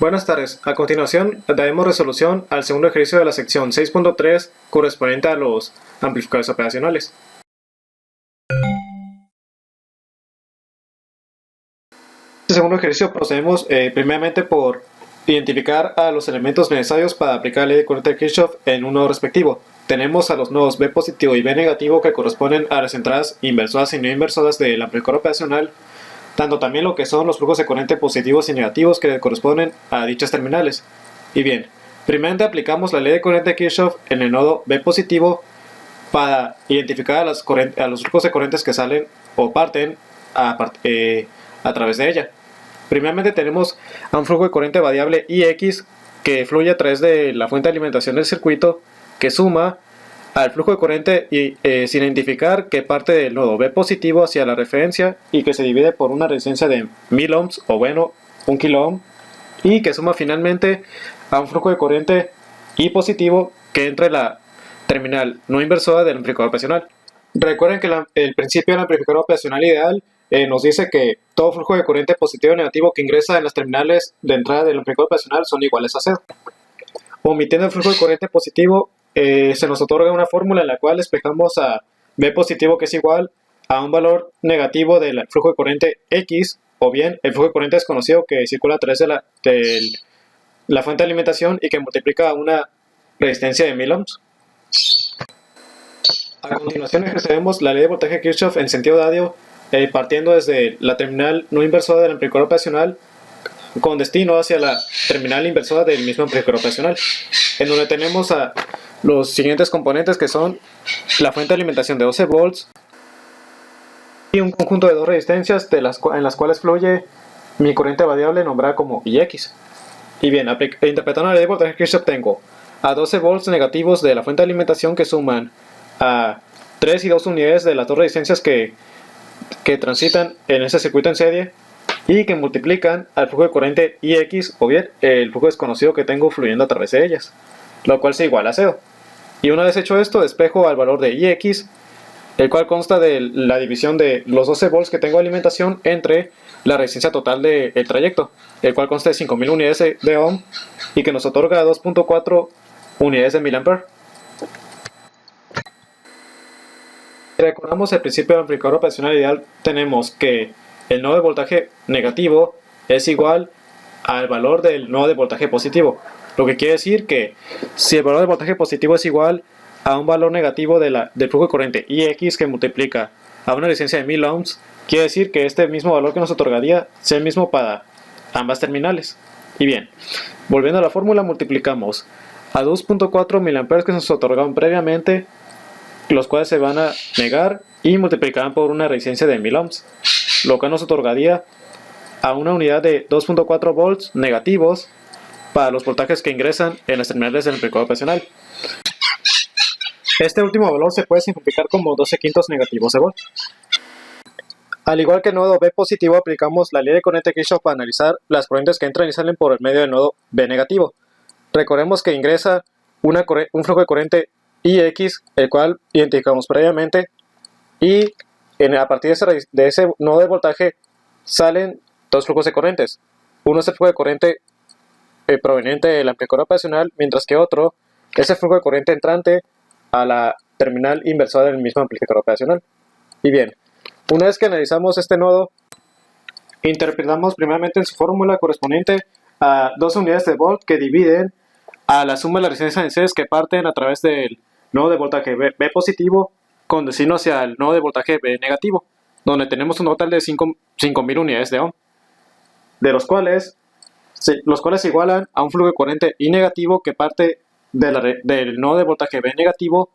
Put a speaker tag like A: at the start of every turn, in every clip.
A: Buenas tardes. A continuación, daremos resolución al segundo ejercicio de la sección 6.3 correspondiente a los amplificadores operacionales. En este segundo ejercicio procedemos primeramente por identificar a los elementos necesarios para aplicar la ley de corriente de Kirchhoff en un nodo respectivo. Tenemos a los nodos B positivo y B negativo que corresponden a las entradas inversoras y no inversoras del amplificador operacional, tanto también lo que son los flujos de corriente positivos y negativos que corresponden a dichas terminales. Y bien, primeramente aplicamos la ley de corriente de Kirchhoff en el nodo B positivo para identificar a los flujos de corrientes que salen o parten a través de ella. Primeramente tenemos a un flujo de corriente variable Ix que fluye a través de la fuente de alimentación del circuito, que suma al flujo de corriente sin identificar que parte del nodo B positivo hacia la referencia y que se divide por una resistencia de 1000 ohms o bueno 1 kilo ohm, y que suma finalmente a un flujo de corriente I positivo que entra en la terminal no inversora del amplificador operacional. Recuerden que el principio del amplificador operacional ideal nos dice que todo flujo de corriente positivo o negativo que ingresa en las terminales de entrada del amplificador operacional son iguales a cero. Omitiendo el flujo de corriente positivo, se nos otorga una fórmula en la cual despejamos a B positivo, que es igual a un valor negativo del flujo de corriente X, o bien el flujo de corriente desconocido que circula a través de la fuente de alimentación y que multiplica una resistencia de 1000 ohms. A continuación ejerceremos la ley de voltaje de Kirchhoff en sentido radio, partiendo desde la terminal no inversora del amplificador operacional con destino hacia la terminal inversora del mismo amplificador operacional, en donde tenemos a los siguientes componentes, que son la fuente de alimentación de 12 volts y un conjunto de dos resistencias en las cuales fluye mi corriente variable nombrada como Ix. Y bien, interpretando la ley de voltaje de Kirchhoff, tengo a 12 volts negativos de la fuente de alimentación que suman a 3 y 2 unidades de las dos resistencias que transitan en ese circuito en serie y que multiplican al flujo de corriente Ix, o bien el flujo desconocido que tengo fluyendo a través de ellas, lo cual se iguala a 0. Y una vez hecho esto, despejo al valor de Ix, el cual consta de la división de los 12 volts que tengo de alimentación entre la resistencia total del trayecto, el cual consta de 5000 unidades de ohm y que nos otorga 2.4 unidades de miliampere. Si recordamos el principio del amplificador operacional ideal, tenemos que el nodo de voltaje negativo es igual al valor del nodo de voltaje positivo, lo que quiere decir que si el valor de voltaje positivo es igual a un valor negativo del flujo de corriente Ix que multiplica a una resistencia de 1000 ohms, quiere decir que este mismo valor que nos otorgaría sea el mismo para ambas terminales. Y bien, volviendo a la fórmula, multiplicamos a 2.4 miliamperes que nos otorgaron previamente, los cuales se van a negar y multiplicarán por una resistencia de 1000 ohms, lo que nos otorgaría a una unidad de 2.4 volts negativos para los voltajes que ingresan en las terminales del amplificador operacional. Este último valor se puede simplificar como 12 quintos negativos de volt. Al igual que el nodo B positivo, aplicamos la ley de corriente de Kirchhoff para analizar las corrientes que entran y salen por el medio del nodo B negativo. Recordemos que ingresa un flujo de corriente Ix, el cual identificamos previamente, y a partir de ese nodo de voltaje salen dos flujos de corrientes. Uno es el flujo de corriente proveniente del amplificador operacional, mientras que otro es el flujo de corriente entrante a la terminal inversora del mismo amplificador operacional. Y bien, una vez que analizamos este nodo, interpretamos primeramente en su fórmula correspondiente a 2 unidades de volt que dividen a la suma de las resistencias en series que parten a través del nodo de voltaje B positivo con destino hacia el nodo de voltaje B negativo, donde tenemos un total de 5000 unidades de ohm, de los cuales igualan a un flujo de corriente I negativo que parte del nodo de voltaje B negativo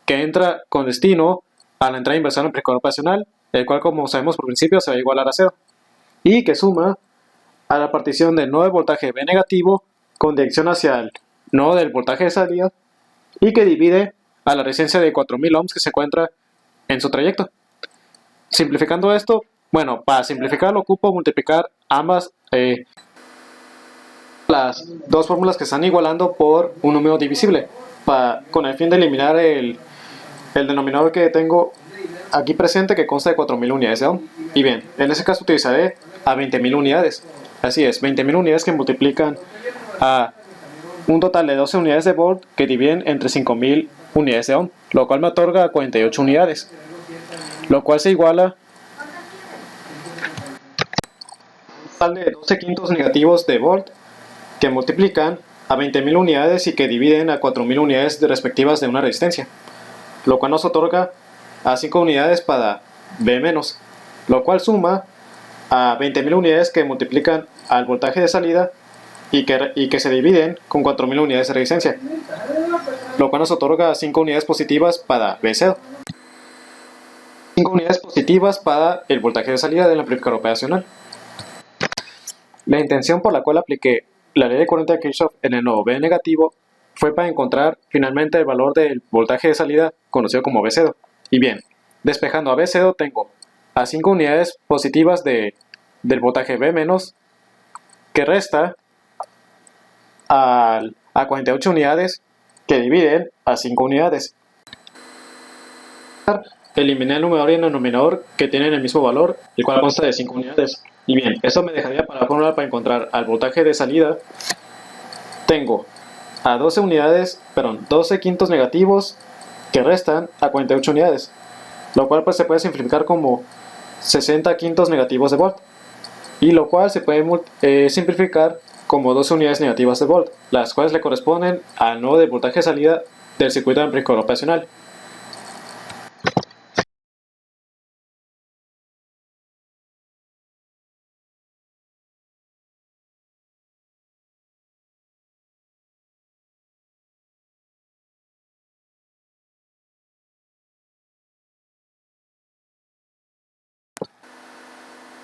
A: que entra con destino a la entrada inversora del amplificador operacional, el cual, como sabemos por principio, se va a igualar a 0, y que suma a la partición del nodo de voltaje B negativo con dirección hacia el nodo del voltaje de salida y que divide a la resistencia de 4000 ohms que se encuentra en su trayecto. Simplificando esto, bueno, para simplificarlo ocupo multiplicar ambas las dos fórmulas que están igualando por un número divisible, con el fin de eliminar el denominador que tengo aquí presente, que consta de 4000 unidades de ohm. Y bien, en ese caso utilizaré a 20000 unidades. Así es, 20.000 unidades que multiplican a un total de 12 unidades de volt que dividen entre 5.000 unidades de ohm, lo cual me otorga 48 unidades, lo cual se iguala a un total de 12 quintos negativos de volt que multiplican a 20.000 unidades y que dividen a 4.000 unidades respectivas de una resistencia, lo cual nos otorga a 5 unidades para B-, lo cual suma a 20.000 unidades que multiplican al voltaje de salida y que se dividen con 4.000 unidades de resistencia, lo cual nos otorga 5 unidades positivas para B0. 5 unidades positivas para el voltaje de salida del amplificador operacional. La intención por la cual apliqué la ley de corriente de Kirchhoff en el nodo B negativo fue para encontrar finalmente el valor del voltaje de salida conocido como V0. Y bien, despejando a V0 tengo a 5 unidades positivas del voltaje B- que resta a 48 unidades que dividen a 5 unidades. Eliminé el numerador y el denominador que tienen el mismo valor, el cual consta de 5 unidades. Y bien, esto me dejaría para la fórmula para encontrar al voltaje de salida. Tengo a 12 quintos negativos que restan a 48 unidades, lo cual pues se puede simplificar como 60 quintos negativos de volt, y lo cual se puede simplificar como 12 unidades negativas de volt, las cuales le corresponden al nodo de voltaje de salida del circuito de amplificador operacional.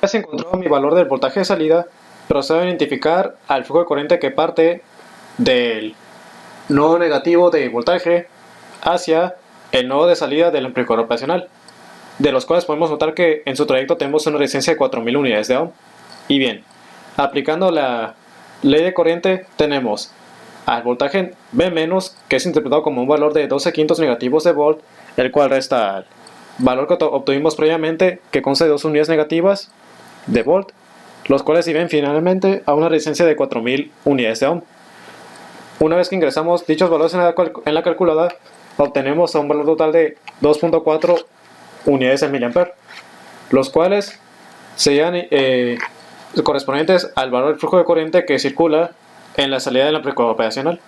A: Ya se encontró mi valor del voltaje de salida, procedo a identificar al flujo de corriente que parte del nodo negativo de voltaje hacia el nodo de salida del amplificador operacional, de los cuales podemos notar que en su trayecto tenemos una resistencia de 4.000 unidades de ohm. Y bien, aplicando la ley de corriente tenemos al voltaje B-, que es interpretado como un valor de 12 quintos negativos de volt, el cual resta al valor que obtuvimos previamente, que consta de 2 unidades negativas de volt, los cuales dividen finalmente a una resistencia de 4.000 unidades de ohm. Una vez que ingresamos dichos valores en la calculadora, obtenemos un valor total de 2.4 unidades en miliampere, los cuales serían correspondientes al valor del flujo de corriente que circula en la salida del amplificador operacional.